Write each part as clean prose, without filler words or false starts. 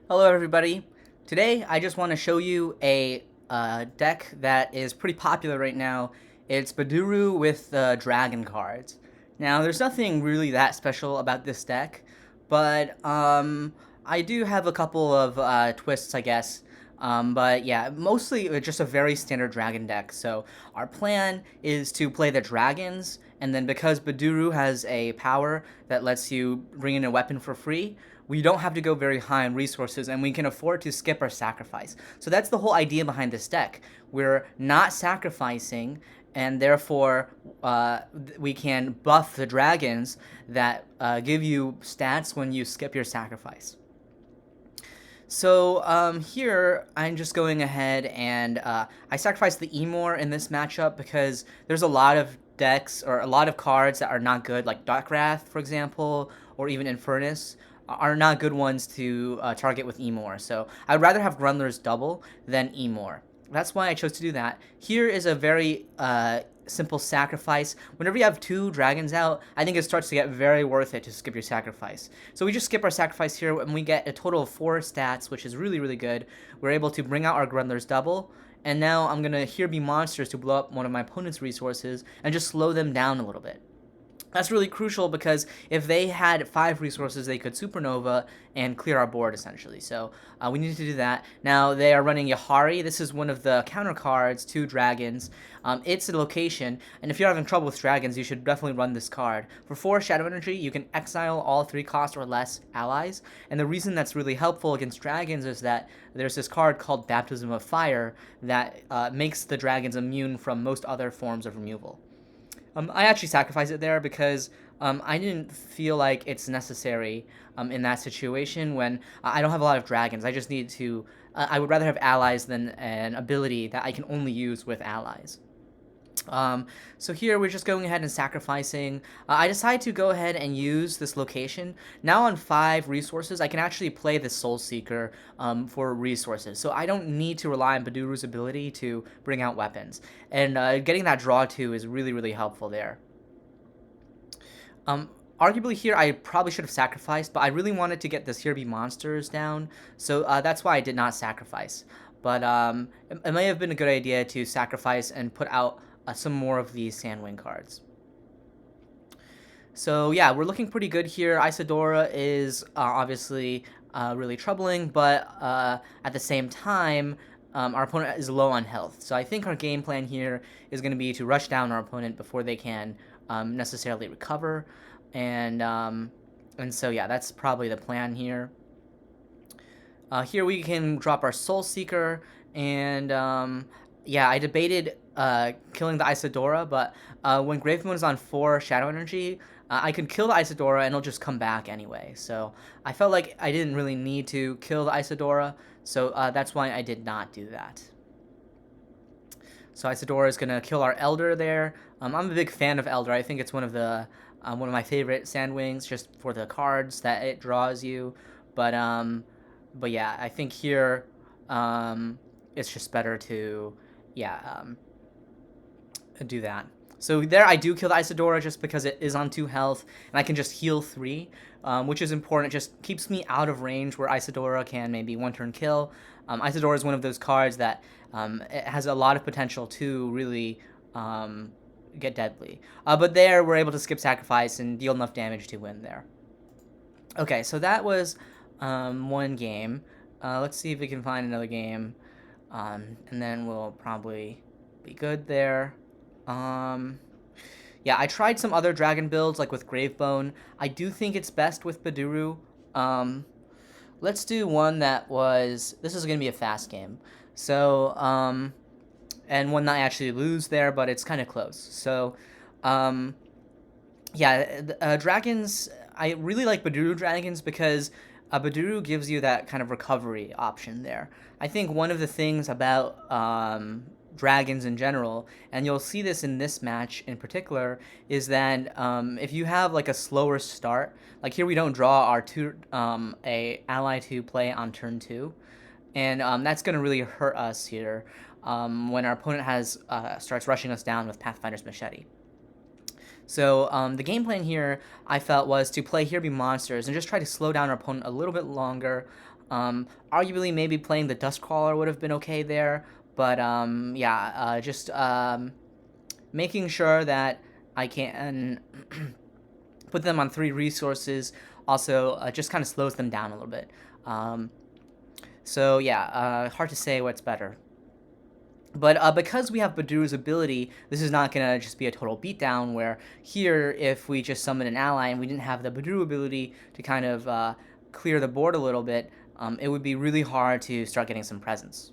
Hello everybody. Today I just want to show you a deck that is pretty popular right now. It's Baduruu with the dragon cards. Now there's nothing really that special about this deck, but I do have a couple of twists I guess. But yeah, mostly it's just a very standard dragon deck. So our plan is to play the dragons, and then because Baduruu has a power that lets you bring in a weapon for free, we don't have to go very high on resources, and we can afford to skip our sacrifice. So that's the whole idea behind this deck. We're not sacrificing, and therefore we can buff the dragons that give you stats when you skip your sacrifice. So here I'm just going ahead and I sacrificed the Emore in this matchup because there's a lot of decks or a lot of cards that are not good, like Darkwrath, for example, or even Infernus are not good ones to target with Emore. So I'd rather have Grundler's double than Emore. That's why I chose to do that. Here is a very simple sacrifice. Whenever you have two dragons out, I think it starts to get very worth it to skip your sacrifice. So we just skip our sacrifice here, and we get a total of 4 stats, which is really, really good. We're able to bring out our Grundler's double, and now I'm going to Here Be Monsters to blow up one of my opponent's resources and just slow them down a little bit. That's really crucial because if they had 5 resources, they could supernova and clear our board, essentially. So we need to do that. Now, they are running Yahari. This is one of the counter cards to dragons. It's a location, and if you're having trouble with dragons, you should definitely run this card. For 4 Shadow Energy, you can exile all 3 cost or less allies, and the reason that's really helpful against dragons is that there's this card called Baptism of Fire that makes the dragons immune from most other forms of removal. I actually sacrificed it there because I didn't feel like it's necessary in that situation when I don't have a lot of dragons. I just need to. I would rather have allies than an ability that I can only use with allies. So here we're just going ahead and sacrificing. I decided to go ahead and use this location. Now on 5 resources, I can actually play the Soul Seeker for resources. So I don't need to rely on Baduruu's ability to bring out weapons. And getting that draw too is really, really helpful there. Arguably here, I probably should have sacrificed, but I really wanted to get this Here Be Monsters down. So that's why I did not sacrifice. But it may have been a good idea to sacrifice and put out some more of these Sandwing cards. So yeah, we're looking pretty good here. Isidora is obviously really troubling, but at the same time, our opponent is low on health. So I think our game plan here is going to be to rush down our opponent before they can necessarily recover. And so yeah, that's probably the plan here. Here we can drop our Soul Seeker, and yeah, I debated killing the Isidora, but when Gravebone is on 4 Shadow Energy, I could kill the Isidora and it'll just come back anyway. So I felt like I didn't really need to kill the Isidora, so that's why I did not do that. So Isidora is gonna kill our Elder there. I'm a big fan of Elder. I think it's one of my favorite Sandwings, just for the cards that it draws you. But yeah, I think here it's just better to do that. So there I do kill the Isidora just because it is on 2 health, and I can just heal 3, which is important. It just keeps me out of range where Isidora can maybe 1-turn kill. Isidora is one of those cards that it has a lot of potential to really get deadly. But there we're able to skip sacrifice and deal enough damage to win there. Okay, so that was one game. Let's see if we can find another game, and then we'll probably be good there. Yeah, I tried some other dragon builds, like with Gravebone. I do think it's best with Baduruu. Let's do one that was... This is going to be a fast game. So, and one that I actually lose there, but it's kind of close. So, yeah, dragons... I really like Baduruu Dragons because Baduruu gives you that kind of recovery option there. I think one of the things about dragons in general, and you'll see this in this match in particular, is that if you have like a slower start, like here we don't draw our a ally to play on turn 2, and that's going to really hurt us here when our opponent starts rushing us down with Pathfinder's Machete. So the game plan here, I felt, was to play Here Be Monsters and just try to slow down our opponent a little bit longer Arguably, maybe playing the Dustcrawler would have been okay there, but yeah, just making sure that I can put them on 3 resources also just kind of slows them down a little bit. So yeah, hard to say what's better. But because we have Baduruu's ability, this is not going to just be a total beatdown, where here, if we just summon an ally and we didn't have the Baduruu ability to kind of clear the board a little bit, it would be really hard to start getting some presence.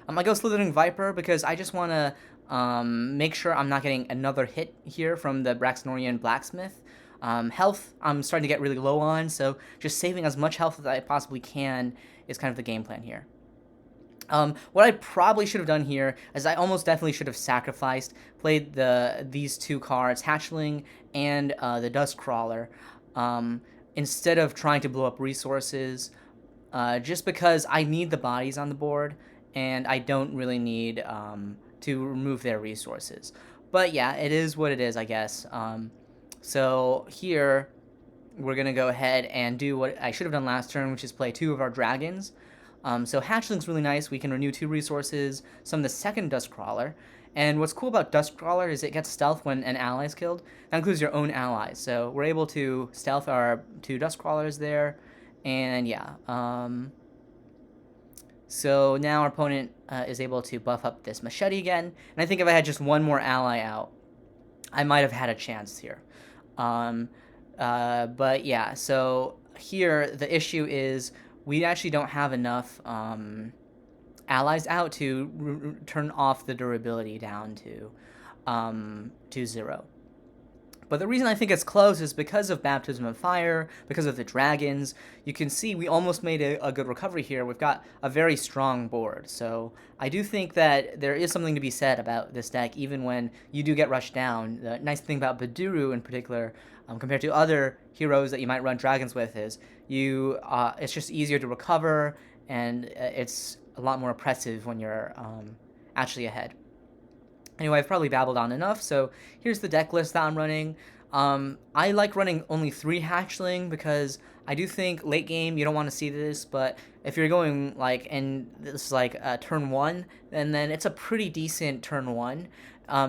I go Slithering Viper because I just want to make sure I'm not getting another hit here from the Braxnorian Blacksmith. Health, I'm starting to get really low on, so just saving as much health as I possibly can is kind of the game plan here. What I probably should have done here is I almost definitely should have sacrificed, played these 2 cards, Hatchling and the Dustcrawler, instead of trying to blow up resources, just because I need the bodies on the board, and I don't really need to remove their resources. But yeah, it is what it is, I guess. So here, we're going to go ahead and do what I should have done last turn, which is play 2 of our dragons. So Hatchling's really nice. We can renew 2 resources, summon the second Dustcrawler. And what's cool about Dustcrawler is it gets stealth when an ally is killed. That includes your own allies. So we're able to stealth our 2 Dustcrawlers there. And yeah. So now our opponent is able to buff up this machete again. And I think if I had just one more ally out, I might have had a chance here. But yeah, so here the issue is we actually don't have enough allies out to turn off the durability down to 0. But the reason I think it's close is because of Baptism of Fire, because of the dragons. You can see we almost made a good recovery here. We've got a very strong board. So I do think that there is something to be said about this deck, even when you do get rushed down. The nice thing about Baduruu in particular, compared to other heroes that you might run dragons with, is it's just easier to recover, and it's a lot more oppressive when you're actually ahead. Anyway, I've probably babbled on enough, so here's the deck list that I'm running. I like running only 3 Hatchling because I do think late game you don't want to see this, but if you're going and this is turn 1, then it's a pretty decent turn 1.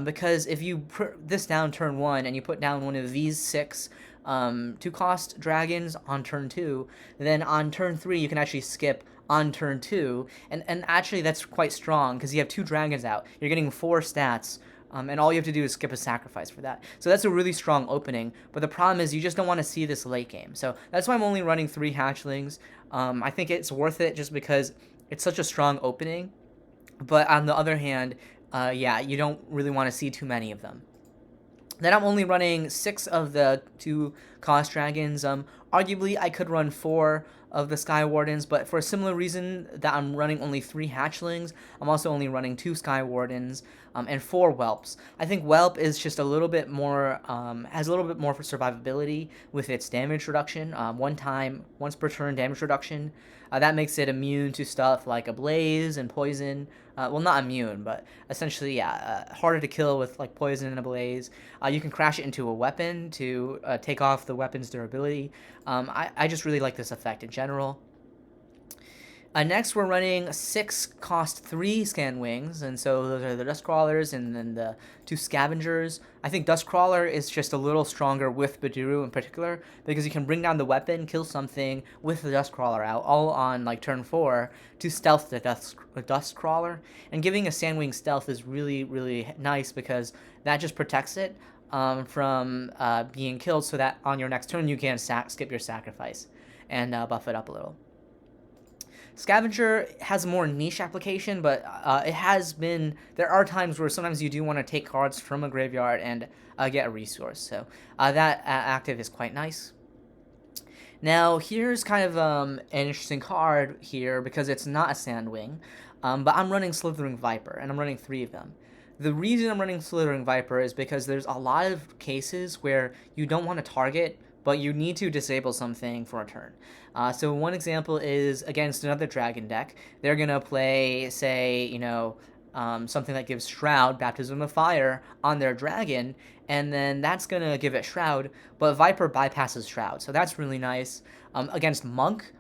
Because if you put this down turn 1 and you put down one of these 6 2-cost dragons on turn 2, then on turn 3 you can actually skip on turn 2, and actually that's quite strong because you have 2 dragons out. You're getting 4 stats, and all you have to do is skip a sacrifice for that. So that's a really strong opening, but the problem is you just don't want to see this late game. So that's why I'm only running 3 Hatchlings. I think it's worth it just because it's such a strong opening, but on the other hand, yeah, you don't really want to see too many of them. Then I'm only running 6 of the 2-cost dragons. Arguably, I could run 4 of the Skywardens, but for a similar reason that I'm running only 3 Hatchlings, I'm also only running 2 Skywardens and 4 Whelps. I think Whelp is just a little bit more, has a little bit more for survivability with its damage reduction, once per turn damage reduction. That makes it immune to stuff like Ablaze and Poison. Well, not immune, but essentially, yeah, harder to kill with Poison and Ablaze. You can crash it into a weapon to take off the weapon's durability. I just really like this effect in general. Next, we're running 6 cost 3 Sandwings, and so those are the Dustcrawlers and then the 2 Scavengers. I think Dustcrawler is just a little stronger with Baduruu in particular, because you can bring down the weapon, kill something with the Dustcrawler out, all on turn 4 to stealth the Dustcrawler. And giving a Sandwing stealth is really, really nice because that just protects it from being killed, so that on your next turn you can skip your sacrifice and buff it up a little. Scavenger has a more niche application, but there are times where sometimes you do want to take cards from a graveyard and get a resource, so that active is quite nice. Now, here's kind of an interesting card here, because it's not a Sandwing, but I'm running Slithering Viper, and I'm running 3 of them. The reason I'm running Slithering Viper is because there's a lot of cases where you don't want to target, but you need to disable something for a turn. So one example is against another dragon deck. They're going to play, say, something that gives Shroud, Baptism of Fire, on their dragon, and then that's going to give it Shroud, but Viper bypasses Shroud, so that's really nice. Against Monk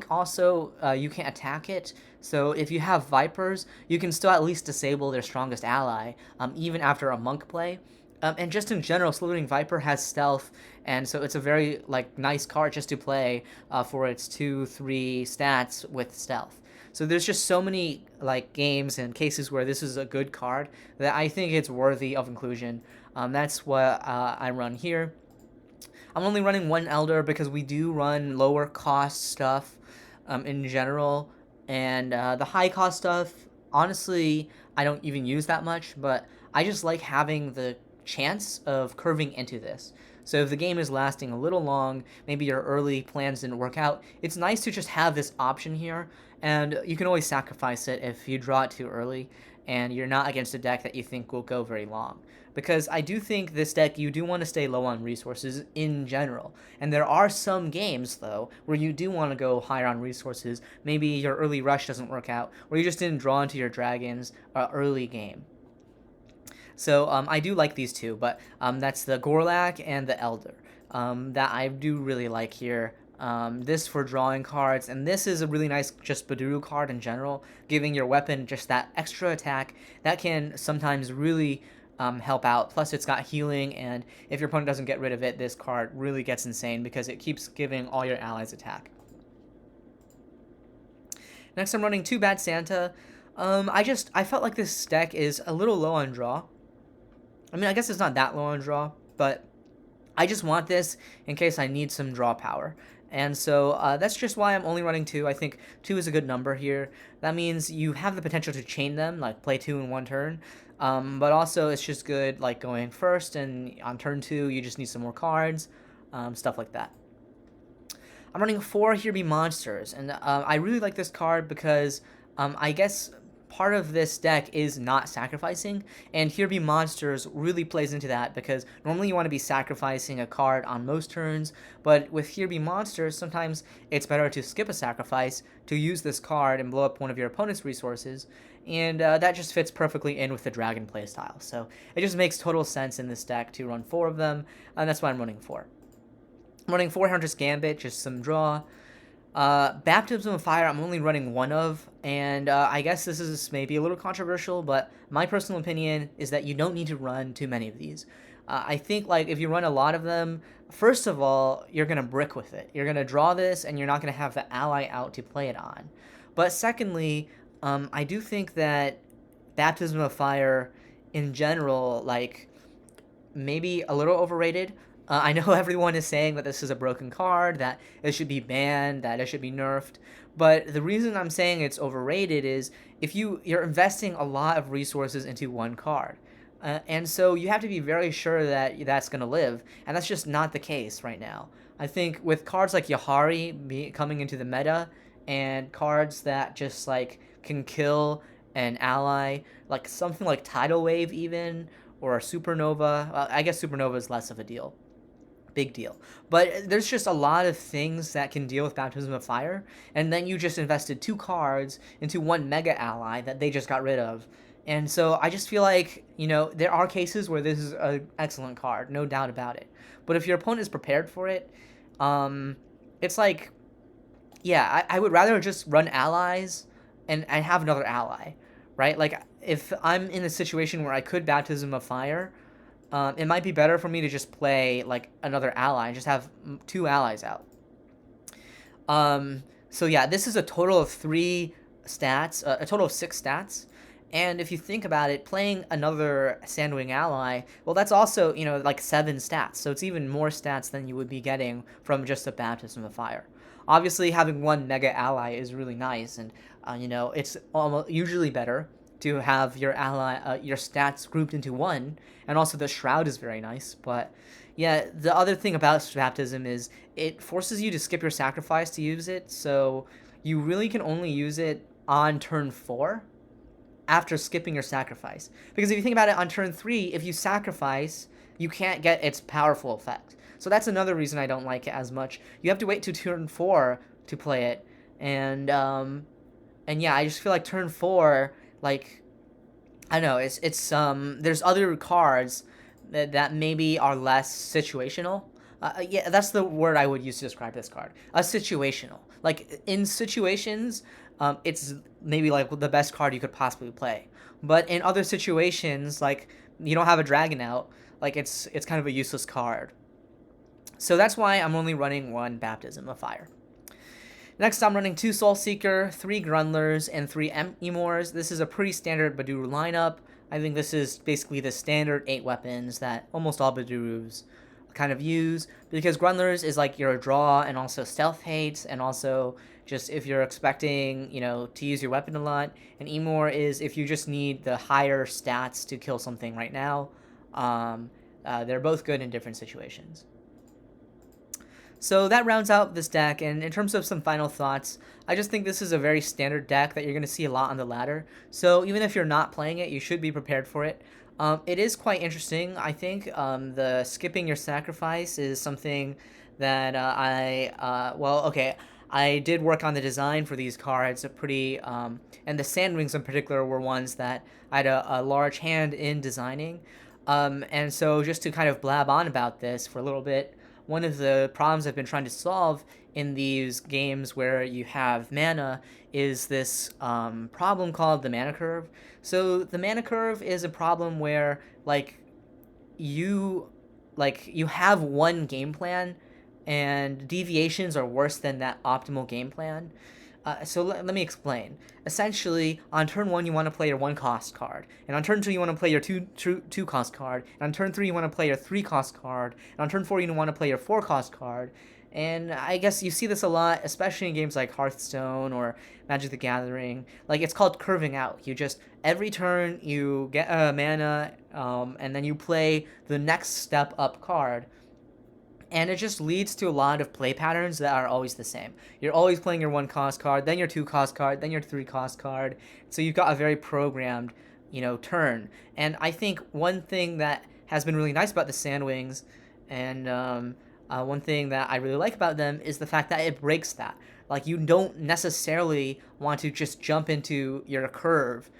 also, you can't attack it, so if you have Vipers, you can still at least disable their strongest ally, even after a Monk play. And just in general, Slithering Viper has stealth, and so it's a very nice card just to play for its 2-3 stats with stealth. So there's just so many games and cases where this is a good card that I think it's worthy of inclusion. That's what I run here. I'm only running one Elder because we do run lower cost stuff in general, and the high cost stuff, honestly, I don't even use that much, but I just like having the chance of curving into this. So if the game is lasting a little long, maybe your early plans didn't work out, it's nice to just have this option here, and you can always sacrifice it if you draw it too early and you're not against a deck that you think will go very long. Because I do think this deck, you do want to stay low on resources in general. And there are some games, though, where you do want to go higher on resources. Maybe your early rush doesn't work out, or you just didn't draw into your dragons early game. So I do like these two, but that's the Gorlak and the Elder that I do really like here. This for drawing cards, and this is a really nice just Baduruu card in general, giving your weapon just that extra attack that can sometimes really help out. Plus it's got healing, and if your opponent doesn't get rid of it, this card really gets insane because it keeps giving all your allies attack. Next I'm running 2 Bad Santa. I felt like this deck is a little low on draw. I mean, I guess it's not that low on draw, but I just want this in case I need some draw power. And so that's just why I'm only running 2. I think 2 is a good number here. That means you have the potential to chain them, like play 2 in one turn. But also it's just good going first, and on turn 2 you just need some more cards, stuff like that. I'm running 4 Here Be Monsters, and I really like this card because I guess part of this deck is not sacrificing, and Here Be Monsters really plays into that because normally you want to be sacrificing a card on most turns, but with Here Be Monsters, sometimes it's better to skip a sacrifice to use this card and blow up one of your opponent's resources, and that just fits perfectly in with the dragon playstyle. So it just makes total sense in this deck to run 4 of them, and that's why I'm running 4. I'm running 4 Hunter's Gambit, just some draw. Baptism of Fire, I'm only running 1 of, and I guess this is maybe a little controversial, but my personal opinion is that you don't need to run too many of these. I think if you run a lot of them, first of all, you're going to brick with it. You're going to draw this, and you're not going to have the ally out to play it on. But secondly, I do think that Baptism of Fire, in general, maybe a little overrated. I know everyone is saying that this is a broken card, that it should be banned, that it should be nerfed, but the reason I'm saying it's overrated is if you're investing a lot of resources into one card, and so you have to be very sure that that's going to live, and that's just not the case right now. I think with cards like Yahari coming into the meta, and cards that just can kill an ally, like something like Tidal Wave even, or a Supernova. Well, I guess Supernova is less of a big deal, but there's just a lot of things that can deal with Baptism of Fire, and then you just invested 2 cards into one mega ally that they just got rid of. And so I just feel like, there are cases where this is an excellent card, no doubt about it, but if your opponent is prepared for it, it's I would rather just run allies and have another ally, right? If I'm in a situation where I could Baptism of Fire, it might be better for me to just play another ally and just have 2 allies out. So yeah, this is a total of 3 stats, a total of 6 stats. And if you think about it, playing another Sandwing ally, well, that's also, 7 stats. So it's even more stats than you would be getting from just a Baptism of Fire. Obviously, having 1 mega ally is really nice, and, it's almost usually better to have your ally, your stats grouped into 1, and also the Shroud is very nice. But yeah, the other thing about Baptism is it forces you to skip your sacrifice to use it, so you really can only use it on turn 4 after skipping your sacrifice. Because if you think about it, on turn 3, if you sacrifice, you can't get its powerful effect. So that's another reason I don't like it as much. You have to wait to turn 4 to play it, and yeah, I just feel like turn 4, I know it's there's other cards that maybe are less situational. Yeah, that's the word I would use to describe this card. A situational. Like in situations, it's maybe like the best card you could possibly play. But in other situations, like you don't have a dragon out, like it's kind of a useless card. So that's why I'm only running one Baptism of Fire. Next, I'm running 2 Soul Seeker, 3 Grundlers, and 3 Emores. This is a pretty standard Baduruu lineup. I think this is basically the standard 8 weapons that almost all Baduruus kind of use, because Grundlers is like your draw and also stealth hates, and also just if you're expecting, to use your weapon a lot. And Emore is if you just need the higher stats to kill something right now. They're both good in different situations. So that rounds out this deck, and in terms of some final thoughts, I just think this is a very standard deck that you're going to see a lot on the ladder. So even if you're not playing it, you should be prepared for it. It is quite interesting. I think the skipping your sacrifice is something that I did work on the design for these cards. And the Sandwings in particular were ones that I had a large hand in designing. And so just to kind of blab on about this for a little bit, one of the problems I've been trying to solve in these games where you have mana is this problem called the mana curve. So the mana curve is a problem where you have one game plan and deviations are worse than that optimal game plan. So let me explain. Essentially, on turn 1, you want to play your 1-cost card. And on turn 2, you want to play your 2-cost card. And on turn 3, you want to play your 3-cost card. And on turn 4, you want to play your 4-cost card. And I guess you see this a lot, especially in games like Hearthstone or Magic the Gathering. It's called curving out. Every turn, you get a mana, and then you play the next step up card. And it just leads to a lot of play patterns that are always the same. You're always playing your 1-cost card, then your 2-cost card, then your 3-cost card. So you've got a very programmed, turn. And I think one thing that has been really nice about the Sandwings, and one thing that I really like about them, is the fact that it breaks that. You don't necessarily want to just jump into your curve.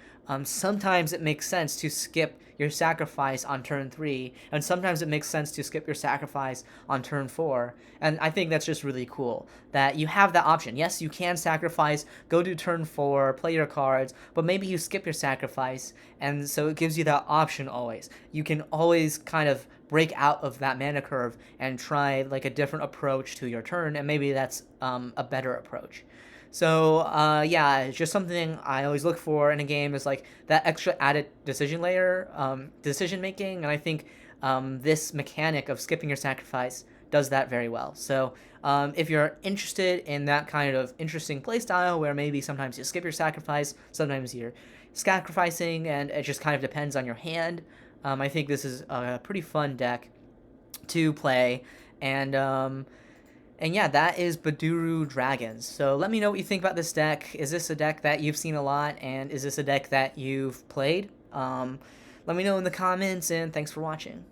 Sometimes it makes sense to skip your sacrifice on turn 3, and sometimes it makes sense to skip your sacrifice on turn 4, and I think that's just really cool, that you have that option. Yes, you can sacrifice, go to turn 4, play your cards, but maybe you skip your sacrifice, and so it gives you that option always. You can always kind of break out of that mana curve and try a different approach to your turn, and maybe that's a better approach. So, it's just something I always look for in a game is that extra added decision layer, decision making, and I think this mechanic of skipping your sacrifice does that very well. So, if you're interested in that kind of interesting playstyle where maybe sometimes you skip your sacrifice, sometimes you're sacrificing, and it just kind of depends on your hand, I think this is a pretty fun deck to play, and yeah, that is Baduruu Dragons. So let me know what you think about this deck. Is this a deck that you've seen a lot, and is this a deck that you've played? Let me know in the comments, and thanks for watching.